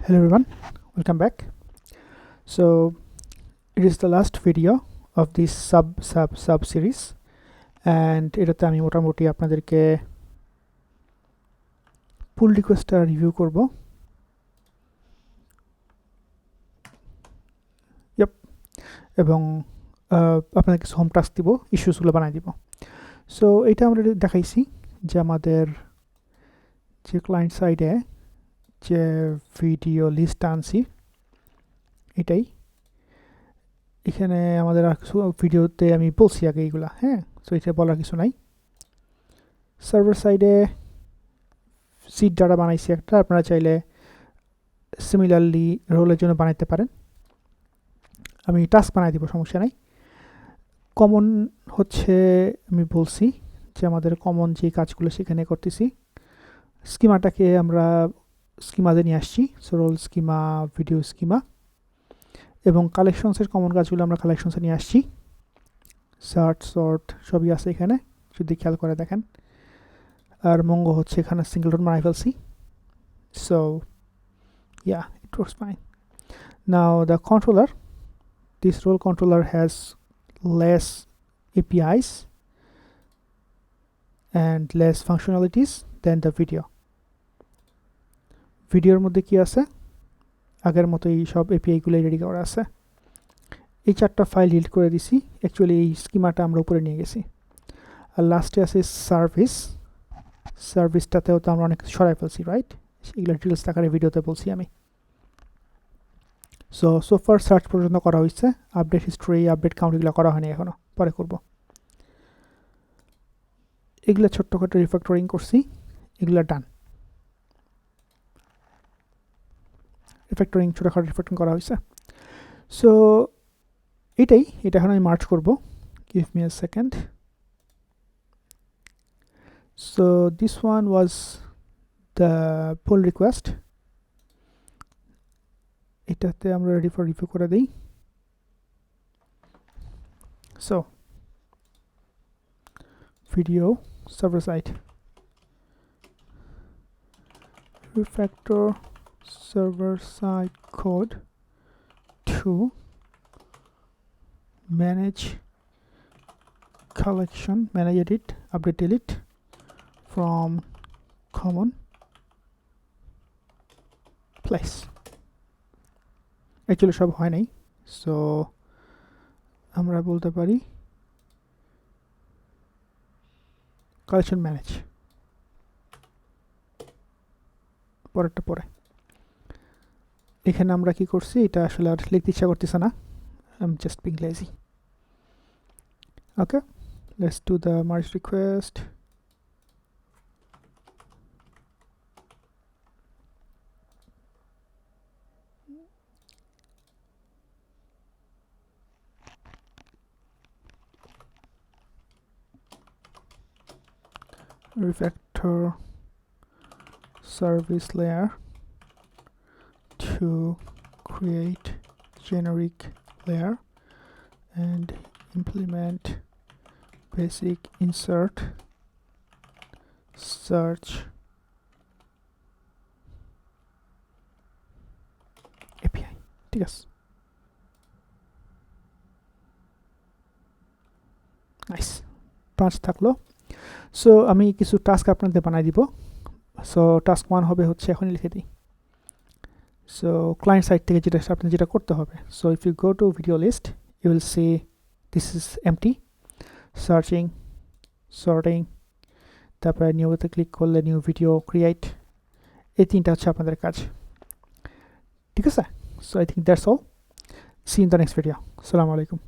Hello everyone, welcome back. So it is the last video of this sub series, and এটাতে আমি মোটামুটি আপনাদেরকে পুল রিকোয়েস্টটা review করব। এবং আপনাদের কিছু হোম টাস্ক দিব, ইস্যুসগুলো বানিয়ে দিব। সো এটা আমরা দেখাইছি যে আমাদের যে ক্লায়েন্ট সাইডে যে ভিডিও লিস্ট আনছি এটাই, এখানে আমাদের আর কিছু ভিডিওতে আমি বলছি আগে এইগুলা, হ্যাঁ। সো এটা বলার কিছু নাই। সার্ভার সাইডে সিট ডাটা বানাইছি একটা, আপনারা চাইলে সিমিলারলি রোলের জন্য বানাইতে পারেন। আমি টাস্ক বানাই দিব, সমস্যা নাই। কমন হচ্ছে আমি বলছি যে আমাদের কমন যে কাজগুলো সেখানে করতেছি। স্কিমাটাকে আমরা স্কিমাতে নিয়ে আসছি, so role schema, video schema, এবং কালেকশনসের কমন কাজগুলো আমরা কালেকশনসে নিয়ে আসছি। সার্চ সর্ট সবই আছে এখানে, যদি খেয়াল করে দেখেন। আর মঙ্গ হচ্ছে এখানে সিঙ্গল রোড বানাই ফেলছি। So yeah, it works fine. Now the controller, this role controller has less APIs and less functionalities than the video. ভিডিওর মধ্যে কি আছে, আগের মতো এই সব এপিআই গুলো রেডি করা আছে। এই চারটা ফাইল ডিলিট করে দিছি, অ্যাকচুয়ালি এই স্কিমাটা আমরা উপরে নিয়ে গেছি। আর লাস্টে আছে সার্ভিস, সার্ভিসটাতেও তো আমরা অনেক সরাই ফেলছি, রাইট? এগুলো ডিটেলস আকারে ভিডিওতে বলছি আমি। সো ফার সার্চ পর্যন্ত করা হয়েছে, আপডেট হিস্ট্রি, আপডেট কাউন্ট এগুলো করা হয়নি এখনো, পরে করব। এগুলো ছোট্টখাটো রিফ্যাক্টরিং করছি, এগুলো ডান। রিফ্যাক্টরিং ছোটখাটো রিফ্যাক্টরিং করা হয়েছে। সো এটা এখন আমি মার্চ করব। Give me a second. So this one was the pool request. এটাতে আমরা রেডি ফর রিভিউ করে দিই। So video server side, refactor server side code to manage collection, manage edit, update, delete from common place. Actually সব হয় নাই, so আমরা বলতে পারি কালেকশন ম্যানেজ, পরেরটা পরে। এখানে আমরা কি করছি, এটা আসলে আর লিখতে ইচ্ছা করতেছে না, I am just being lazy. Okay, let's do the merge request. Refactor service layer to create generic layer and implement basic insert search API, ঠিক আছে। নাইস, 5 থাকলো। সো আমি কিছু টাস্ক আপনাদের বানাই দিব। সো টাস্ক 1 হবে হচ্ছে, এখনই লিখে দিই। সো ক্লায়েন্ট সাইড থেকে যেটা করতে হবে, so if you go to video list, you will see this is empty. Searching, sorting, তারপরে নিউতে ক্লিক করলে নিউ ভিডিও ক্রিয়েট, এই 3টা হচ্ছে আপনাদের কাজ, ঠিক আছে। So I think that's all. See in the next video. আসসালামু আলাইকুম।